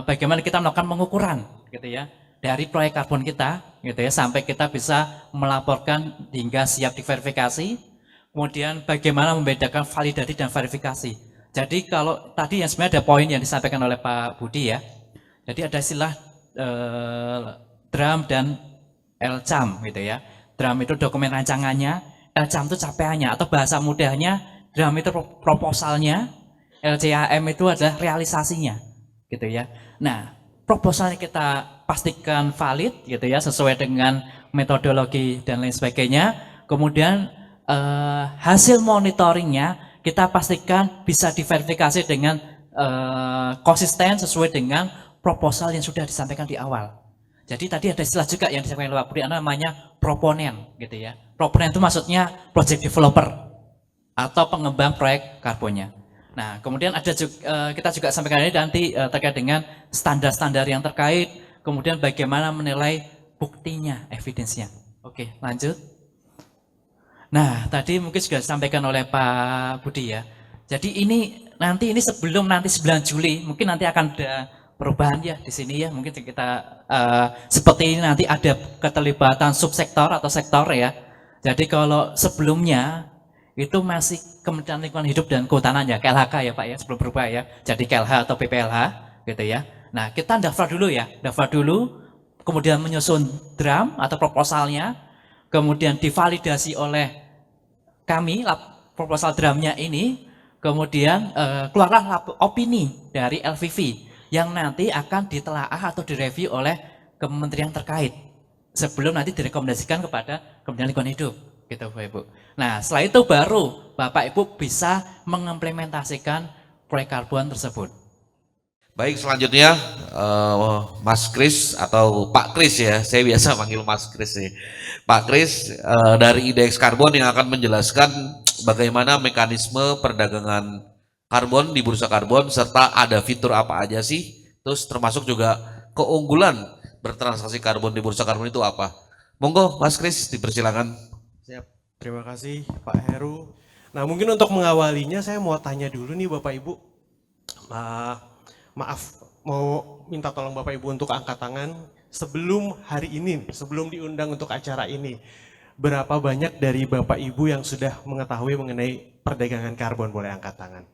bagaimana kita melakukan pengukuran gitu ya dari proyek karbon kita gitu ya sampai kita bisa melaporkan hingga siap diverifikasi. Kemudian bagaimana membedakan validasi dan verifikasi. Jadi kalau tadi yang sebenarnya ada poin yang disampaikan oleh Pak Budi ya. Jadi ada istilah DRAM dan LCAM gitu ya. DRAM itu dokumen rancangannya, LCAM itu capaiannya atau bahasa mudahnya DRAM itu proposalnya, LCAM itu adalah realisasinya, gitu ya. Nah, proposalnya kita pastikan valid, gitu ya, sesuai dengan metodologi dan lain sebagainya. Kemudian hasil monitoringnya kita pastikan bisa diverifikasi dengan konsisten sesuai dengan proposal yang sudah disampaikan di awal. Jadi tadi ada istilah juga yang disampaikan oleh Pak Budi namanya proponen, gitu ya. Proponen itu maksudnya project developer atau pengembang proyek karbonnya. Nah, kemudian ada juga, kita juga sampaikan ini nanti terkait dengan standar-standar yang terkait, kemudian bagaimana menilai buktinya, evidence-nya. Oke, lanjut. Nah, tadi mungkin sudah disampaikan oleh Pak Budi ya. Jadi ini sebelum nanti 9 Juli, mungkin nanti akan ada perubahan ya di sini ya. Mungkin kita seperti ini nanti ada keterlibatan subsektor atau sektor ya. Jadi kalau sebelumnya itu masih Kementerian Lingkungan Hidup dan Kehutanan ya, KLHK ya Pak ya, sebelum berubah ya, jadi KLH atau PPLH gitu ya. Nah, kita daftar dulu, kemudian menyusun DRAM atau proposalnya, kemudian divalidasi oleh kami, proposal DRAM-nya ini, kemudian keluarlah opini dari LVV yang nanti akan ditelaah atau direview oleh kementerian terkait sebelum nanti direkomendasikan kepada Kementerian Lingkungan Hidup. Gitu Bapak Ibu. Nah setelah itu baru Bapak Ibu bisa mengimplementasikan proyek karbon tersebut. Baik, selanjutnya Mas Kris atau Pak Kris ya, saya biasa panggil Mas Kris nih. Pak Kris dari IDX Karbon yang akan menjelaskan bagaimana mekanisme perdagangan karbon di bursa karbon serta ada fitur apa aja sih, terus termasuk juga keunggulan bertransaksi karbon di bursa karbon itu apa. Monggo Mas Kris dipersilakan. Siap, terima kasih Pak Heru. Nah mungkin untuk mengawalinya saya mau tanya dulu nih Bapak Ibu. Maaf, mau minta tolong Bapak Ibu untuk angkat tangan sebelum hari ini, sebelum diundang untuk acara ini. Berapa banyak dari Bapak Ibu yang sudah mengetahui mengenai perdagangan karbon? Boleh angkat tangan.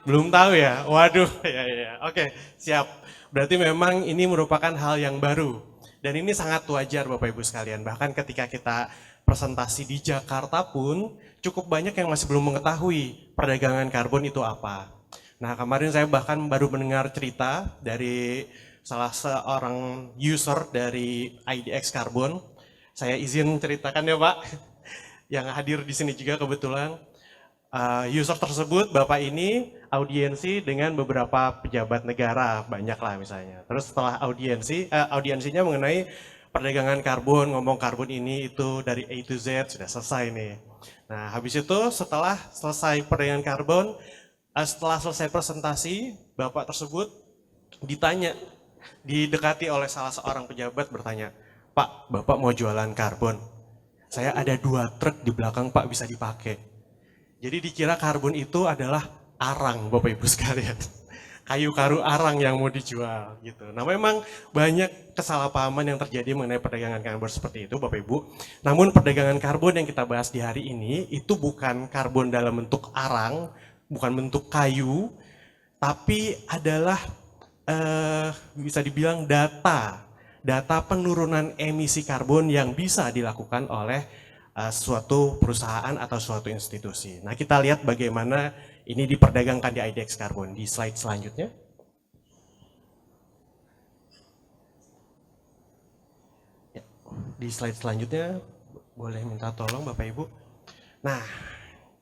Belum tahu ya? Waduh, ya. Oke, siap. Berarti memang ini merupakan hal yang baru. Dan ini sangat wajar Bapak Ibu sekalian, bahkan ketika kita presentasi di Jakarta pun cukup banyak yang masih belum mengetahui perdagangan karbon itu apa. Nah kemarin saya bahkan baru mendengar cerita dari salah seorang user dari IDX Karbon. Saya izin ceritakan ya Pak, yang hadir di sini juga kebetulan. User tersebut, Bapak ini audiensi dengan beberapa pejabat negara, banyak lah misalnya. Terus setelah audiensinya mengenai perdagangan karbon, ngomong karbon ini itu dari A to Z, sudah selesai nih. Nah habis itu setelah selesai perdagangan karbon, setelah selesai presentasi, Bapak tersebut ditanya, didekati oleh salah seorang pejabat bertanya, Pak, Bapak mau jualan karbon? Saya ada 2 truk di belakang Pak, bisa dipakai. Jadi dikira karbon itu adalah arang Bapak Ibu sekalian. Kayu karu arang yang mau dijual gitu. Nah memang banyak kesalahpahaman yang terjadi mengenai perdagangan karbon seperti itu Bapak Ibu. Namun perdagangan karbon yang kita bahas di hari ini itu bukan karbon dalam bentuk arang, bukan bentuk kayu, tapi adalah bisa dibilang data data penurunan emisi karbon yang bisa dilakukan oleh suatu perusahaan atau suatu institusi. Nah, kita lihat bagaimana ini diperdagangkan di IDX Carbon di slide selanjutnya. Ya, di slide selanjutnya boleh minta tolong Bapak Ibu. Nah,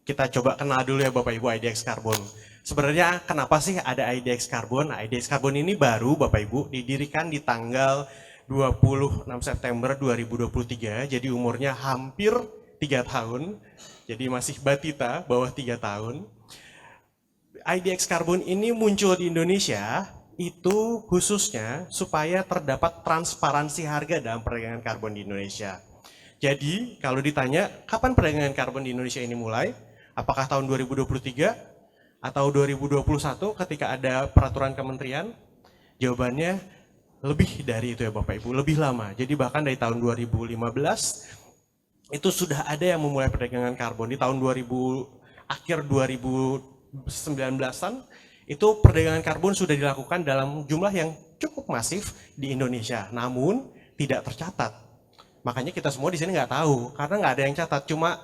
kita coba kenal dulu ya Bapak Ibu IDX Carbon. Sebenarnya kenapa sih ada IDX Carbon? Nah, IDX Carbon ini baru Bapak Ibu didirikan di tanggal 26 September 2023, jadi umurnya hampir 3 tahun, jadi masih batita, bawah 3 tahun. IDX Carbon ini muncul di Indonesia, itu khususnya supaya terdapat transparansi harga dalam perdagangan karbon di Indonesia. Jadi, kalau ditanya, kapan perdagangan karbon di Indonesia ini mulai? Apakah tahun 2023 atau 2021 ketika ada peraturan kementerian? Jawabannya lebih dari itu ya Bapak Ibu, lebih lama. Jadi bahkan dari tahun 2015 itu sudah ada yang memulai perdagangan karbon. Di tahun akhir 2019-an itu perdagangan karbon sudah dilakukan dalam jumlah yang cukup masif di Indonesia, namun tidak tercatat. Makanya kita semua di sini nggak tahu, karena nggak ada yang catat, cuma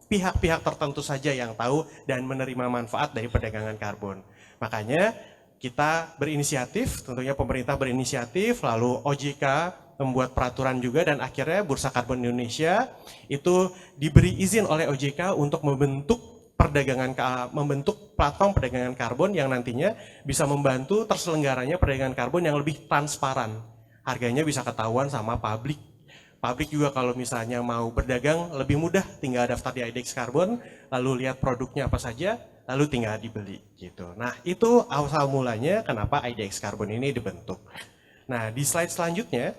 pihak-pihak tertentu saja yang tahu dan menerima manfaat dari perdagangan karbon. Makanya kita berinisiatif, tentunya pemerintah berinisiatif, lalu OJK membuat peraturan juga, dan akhirnya Bursa Karbon Indonesia itu diberi izin oleh OJK untuk membentuk platform perdagangan karbon yang nantinya bisa membantu terselenggaranya perdagangan karbon yang lebih transparan. Harganya bisa ketahuan sama publik. Publik juga kalau misalnya mau berdagang lebih mudah, tinggal daftar di IDX Carbon, lalu lihat produknya apa saja, lalu tinggal dibeli gitu. Nah, itu awal mulanya kenapa IDX Carbon ini dibentuk. Nah, di slide selanjutnya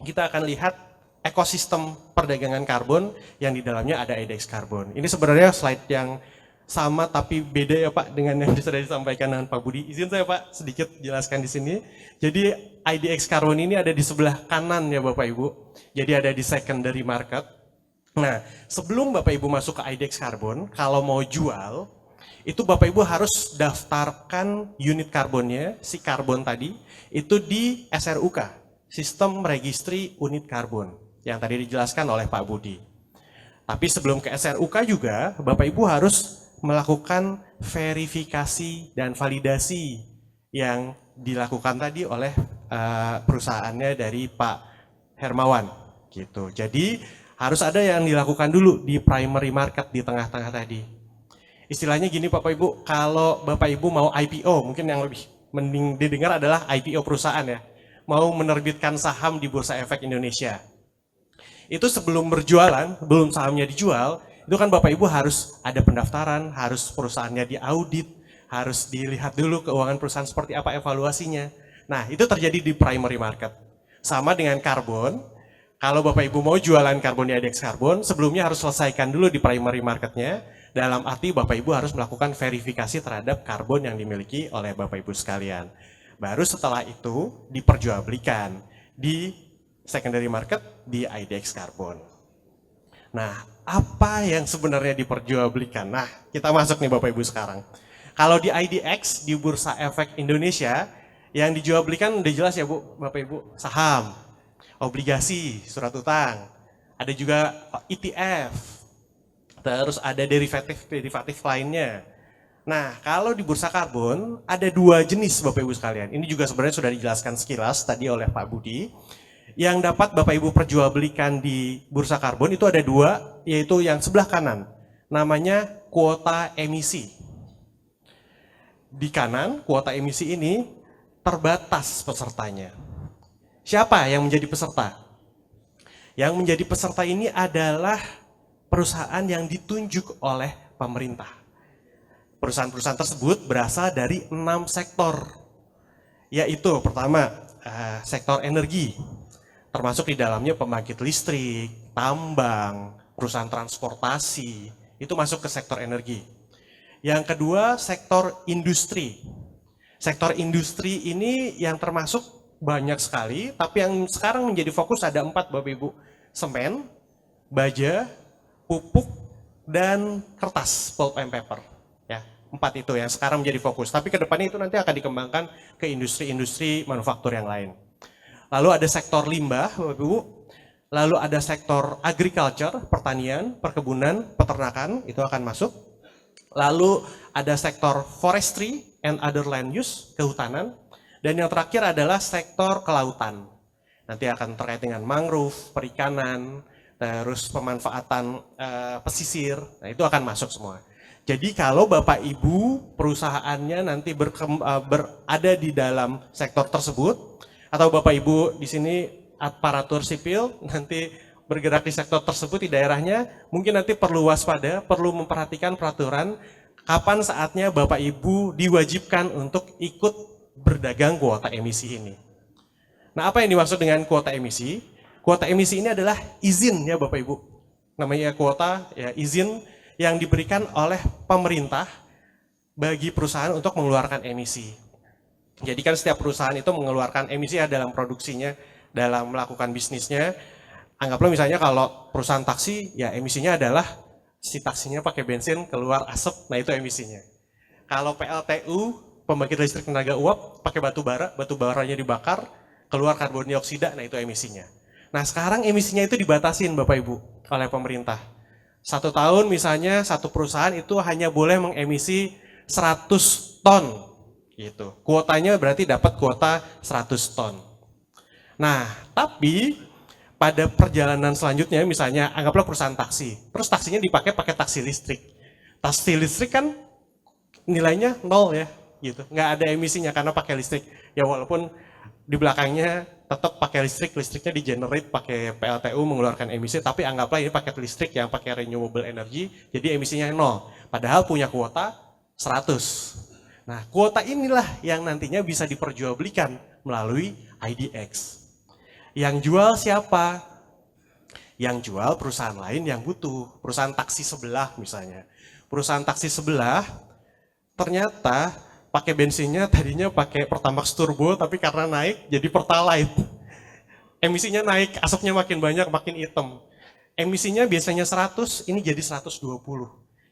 kita akan lihat ekosistem perdagangan karbon yang di dalamnya ada IDX Carbon. Ini sebenarnya slide yang sama tapi beda ya Pak dengan yang sudah disampaikan dengan Pak Budi. Izin saya Pak sedikit jelaskan di sini. Jadi IDX Carbon ini ada di sebelah kanan ya Bapak Ibu. Jadi ada di secondary market. Nah, sebelum Bapak Ibu masuk ke IDX Carbon, kalau mau jual, itu Bapak Ibu harus daftarkan unit karbonnya, si karbon tadi, itu di SRUK, Sistem Registri Unit Karbon, yang tadi dijelaskan oleh Pak Budi. Tapi sebelum ke SRUK juga, Bapak Ibu harus melakukan verifikasi dan validasi yang dilakukan tadi oleh perusahaannya dari Pak Hermawan. Gitu. Jadi harus ada yang dilakukan dulu di primary market di tengah-tengah tadi. Istilahnya gini Bapak Ibu, kalau Bapak Ibu mau IPO, mungkin yang lebih mending didengar adalah IPO perusahaan ya. Mau menerbitkan saham di Bursa Efek Indonesia. Itu sebelum berjualan, belum sahamnya dijual, itu kan Bapak Ibu harus ada pendaftaran, harus perusahaannya diaudit, harus dilihat dulu keuangan perusahaan seperti apa evaluasinya. Nah, itu terjadi di primary market. Sama dengan karbon, kalau Bapak Ibu mau jualan karbon di IDX Carbon, sebelumnya harus selesaikan dulu di primary marketnya, dalam arti Bapak Ibu harus melakukan verifikasi terhadap karbon yang dimiliki oleh Bapak Ibu sekalian. Baru setelah itu diperjualbelikan di secondary market di IDX Carbon. Nah, apa yang sebenarnya diperjualbelikan? Nah, kita masuk nih Bapak Ibu sekarang. Kalau di IDX, di Bursa Efek Indonesia, yang dijual belikan udah jelas ya Bu, Bapak Ibu, saham, obligasi, surat utang, ada juga ETF, terus ada derivatif lainnya. Nah, kalau di Bursa Karbon, ada 2 jenis Bapak Ibu sekalian. Ini juga sebenarnya sudah dijelaskan sekilas tadi oleh Pak Budi. Yang dapat Bapak Ibu perjualbelikan di Bursa Karbon itu ada 2, yaitu yang sebelah kanan, namanya kuota emisi. Di kanan, kuota emisi ini terbatas pesertanya. Siapa yang menjadi peserta? Yang menjadi peserta ini adalah perusahaan yang ditunjuk oleh pemerintah. Perusahaan-perusahaan tersebut berasal dari 6 sektor, yaitu pertama, sektor energi, termasuk di dalamnya pembangkit listrik, tambang, perusahaan transportasi, itu masuk ke sektor energi. Yang kedua, sektor industri. Sektor industri ini yang termasuk banyak sekali, tapi yang sekarang menjadi fokus ada 4 Bapak Ibu. Semen, baja, pupuk, dan kertas, pulp and paper. Ya, 4 itu yang sekarang menjadi fokus. Tapi ke depannya itu nanti akan dikembangkan ke industri-industri manufaktur yang lain. lalu ada sektor limbah, Bapak Ibu, lalu ada sektor agriculture, pertanian, perkebunan, peternakan, itu akan masuk. Lalu ada sektor forestry and other land use, kehutanan. Dan yang terakhir adalah sektor kelautan. Nanti akan terkait dengan mangrove, perikanan, terus pemanfaatan pesisir, nah itu akan masuk semua. Jadi kalau Bapak Ibu perusahaannya nanti berada di dalam sektor tersebut, atau Bapak Ibu di sini aparatur sipil nanti bergerak di sektor tersebut di daerahnya, mungkin nanti perlu waspada, perlu memperhatikan peraturan kapan saatnya Bapak Ibu diwajibkan untuk ikut berdagang kuota emisi ini. Nah, apa yang dimaksud dengan kuota emisi? Kuota emisi ini adalah izin ya Bapak Ibu. Namanya kuota ya izin yang diberikan oleh pemerintah bagi perusahaan untuk mengeluarkan emisi. Jadi kan setiap perusahaan itu mengeluarkan emisi ya dalam produksinya, dalam melakukan bisnisnya. Anggaplah misalnya kalau perusahaan taksi, ya emisinya adalah si taksinya pakai bensin keluar asap, nah itu emisinya. Kalau PLTU, pembangkit listrik tenaga uap, pakai batu baranya dibakar, keluar karbon dioksida, nah itu emisinya. Nah sekarang emisinya itu dibatasin Bapak Ibu oleh pemerintah. 1 tahun misalnya satu perusahaan itu hanya boleh mengemisi 100 ton. Gitu. Kuotanya berarti dapat kuota 100 ton. Nah tapi pada perjalanan selanjutnya misalnya anggaplah perusahaan taksi. Terus taksinya pakai taksi listrik. Taksi listrik kan nilainya 0 ya. Gitu. Nggak ada emisinya karena pakai listrik. Ya walaupun di belakangnya tetap pakai listrik, listriknya di generate pakai PLTU mengeluarkan emisi, tapi anggaplah ini paket listrik yang pakai renewable energy, jadi emisinya 0. Padahal punya kuota 100. Nah, kuota inilah yang nantinya bisa diperjualbelikan melalui IDX. Yang jual siapa? Yang jual perusahaan lain yang butuh, perusahaan taksi sebelah misalnya. Perusahaan taksi sebelah ternyata pakai bensinnya tadinya pakai Pertamax turbo tapi karena naik jadi Pertalite. Emisinya naik, asapnya makin banyak, makin hitam. Emisinya biasanya 100, ini jadi 120.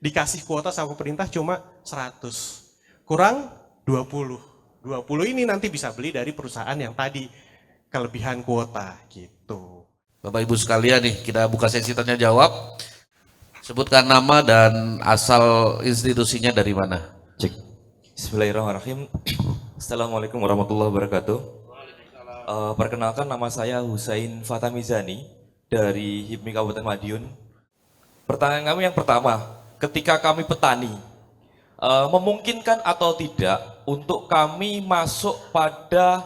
Dikasih kuota sama pemerintah cuma 100. Kurang 20. 20 ini nanti bisa beli dari perusahaan yang tadi kelebihan kuota gitu. Bapak Ibu sekalian nih, kita buka sesi tanya jawab. Sebutkan nama dan asal institusinya dari mana. Cek. Bismillahirrahmanirrahim. Assalamualaikum warahmatullahi wabarakatuh. Perkenalkan nama saya Husain Fatamizani dari HIPMI Kabupaten Madiun. Pertanyaan kami yang pertama, ketika kami petani, memungkinkan atau tidak untuk kami masuk pada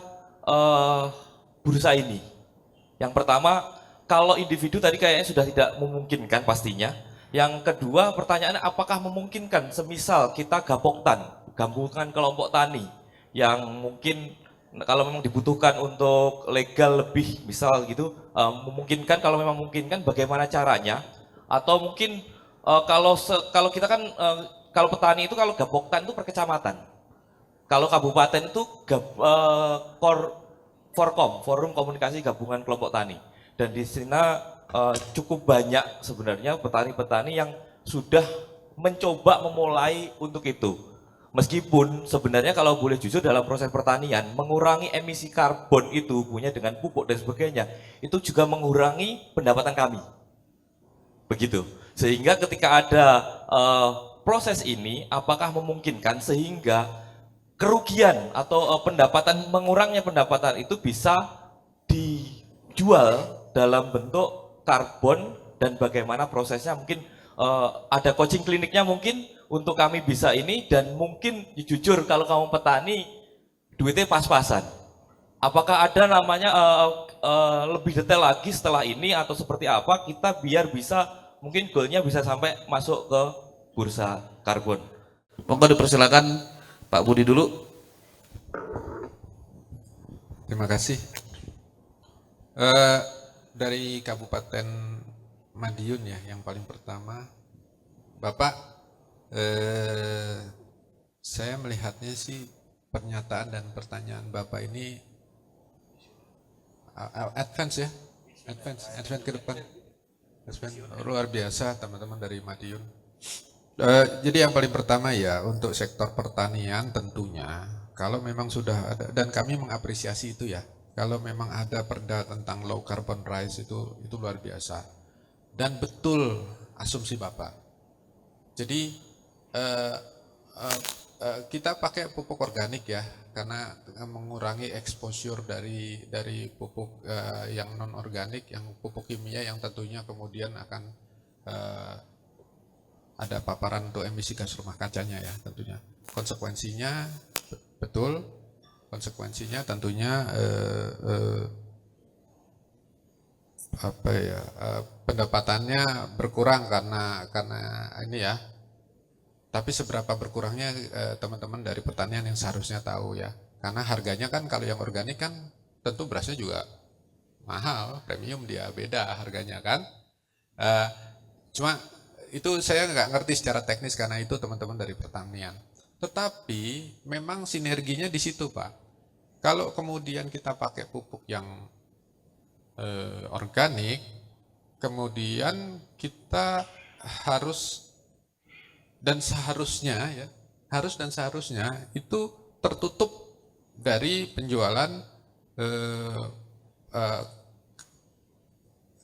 bursa ini? Yang pertama, kalau individu tadi kayaknya sudah tidak memungkinkan pastinya. Yang kedua, pertanyaannya apakah memungkinkan semisal kita gabungan kelompok tani yang mungkin kalau memang dibutuhkan untuk legal lebih misal gitu, memungkinkan, kalau memang memungkinkan bagaimana caranya, atau mungkin kalau kita kan kalau petani itu kalau gaboktan itu per kecamatan, kalau kabupaten itu Forkom, Forum Komunikasi Gabungan Kelompok Tani, dan di sana cukup banyak sebenarnya petani-petani yang sudah mencoba memulai untuk itu. Meskipun sebenarnya kalau boleh jujur dalam proses pertanian, mengurangi emisi karbon itu punya dengan pupuk dan sebagainya, itu juga mengurangi pendapatan kami. Begitu. Sehingga ketika ada proses ini, apakah memungkinkan sehingga kerugian atau mengurangnya pendapatan itu bisa dijual dalam bentuk karbon dan bagaimana prosesnya, mungkin ada coaching kliniknya mungkin untuk kami bisa ini, dan mungkin jujur kalau kamu petani duitnya pas-pasan. Apakah ada namanya lebih detail lagi setelah ini atau seperti apa kita biar bisa mungkin goalnya bisa sampai masuk ke bursa karbon. Monggo dipersilakan Pak Budi dulu. Terima kasih. Dari Kabupaten Madiun ya, yang paling pertama, Bapak, saya melihatnya sih pernyataan dan pertanyaan Bapak ini advance ya, advance ke depan, advance luar biasa teman-teman dari Madiun. Jadi yang paling pertama ya, untuk sektor pertanian tentunya kalau memang sudah ada, dan kami mengapresiasi itu ya, kalau memang ada perda tentang low carbon rice itu luar biasa. Dan betul asumsi Bapak. Jadi kita pakai pupuk organik ya, karena mengurangi exposure dari pupuk yang non organik, yang pupuk kimia yang tentunya kemudian akan ada paparan untuk emisi gas rumah kacanya ya tentunya. Konsekuensinya betul, konsekuensinya tentunya pendapatannya berkurang karena ini ya. Tapi seberapa berkurangnya teman-teman dari pertanian yang seharusnya tahu ya. Karena harganya kan kalau yang organik kan tentu berasnya juga mahal, premium dia beda harganya kan. Cuma itu saya nggak ngerti secara teknis karena itu teman-teman dari pertanian. Tetapi memang sinerginya di situ Pak. Kalau kemudian kita pakai pupuk yang organik, kemudian kita harus dan seharusnya ya, harus dan seharusnya itu tertutup dari penjualan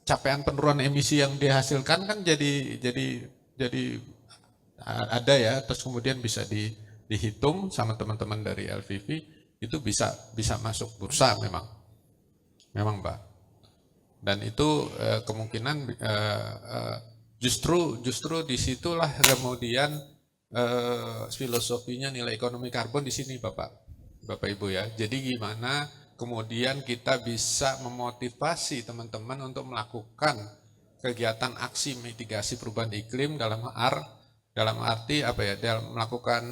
capaian penurunan emisi yang dihasilkan kan jadi ada ya, terus kemudian bisa dihitung sama teman-teman dari LVV itu bisa masuk bursa memang Mbak. Dan itu kemungkinan justru disitulah kemudian filosofinya nilai ekonomi karbon di sini Bapak Ibu ya. Jadi gimana kemudian kita bisa memotivasi teman-teman untuk melakukan kegiatan aksi mitigasi perubahan iklim dalam arti apa ya, dalam melakukan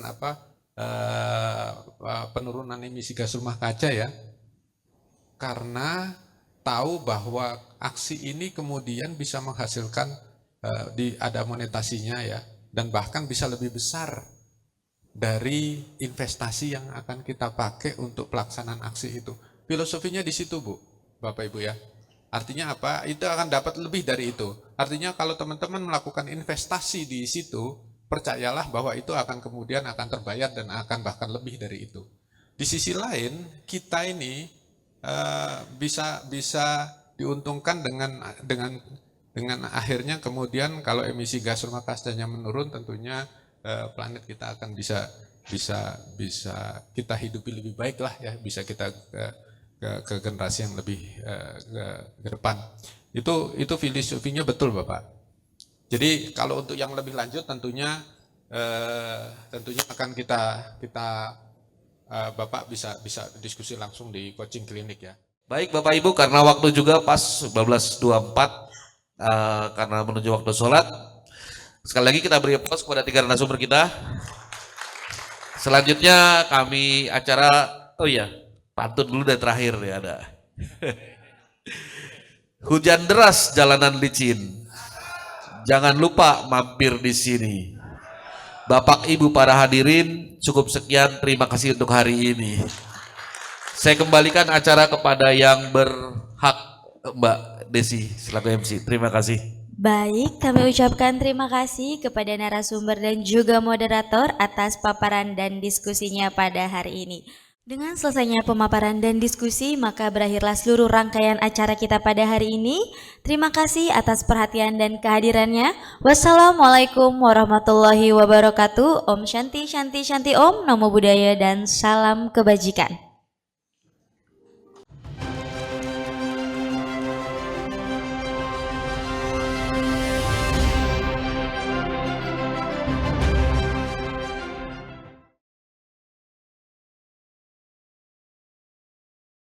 penurunan emisi gas rumah kaca ya. Karena tahu bahwa aksi ini kemudian bisa menghasilkan ada monetasinya ya, dan bahkan bisa lebih besar dari investasi yang akan kita pakai untuk pelaksanaan aksi itu. Filosofinya di situ Bu, Bapak Ibu ya. Artinya apa? Itu akan dapat lebih dari itu. Artinya kalau teman-teman melakukan investasi di situ, percayalah bahwa itu akan kemudian akan terbayar dan akan bahkan lebih dari itu. Di sisi lain, kita ini bisa diuntungkan dengan akhirnya kemudian kalau emisi gas rumah kacanya menurun, tentunya planet kita akan bisa kita hidupi lebih baik lah ya, bisa kita ke generasi yang lebih ke depan. Itu filosofinya betul Bapak. Jadi kalau untuk yang lebih lanjut tentunya akan kita Bapak bisa diskusi langsung di coaching klinik ya. Baik Bapak Ibu, karena waktu juga pas 19.24 karena menuju waktu sholat. Sekali lagi kita beri aplaus kepada 3 narasumber kita. Selanjutnya kami acara, oh iya, pantun dulu dan terakhir ya ada. Hujan deras jalanan licin, jangan lupa mampir di sini. Bapak Ibu para hadirin, cukup sekian, terima kasih untuk hari ini. Saya kembalikan acara kepada yang berhak, Mbak Desi selaku MC. Terima kasih. Baik, kami ucapkan terima kasih kepada narasumber dan juga moderator atas paparan dan diskusinya pada hari ini. Dengan selesainya pemaparan dan diskusi, maka berakhirlah seluruh rangkaian acara kita pada hari ini. Terima kasih atas perhatian dan kehadirannya. Wassalamualaikum warahmatullahi wabarakatuh. Om Shanti Shanti Shanti Om, Namo Buddhaya dan salam kebajikan.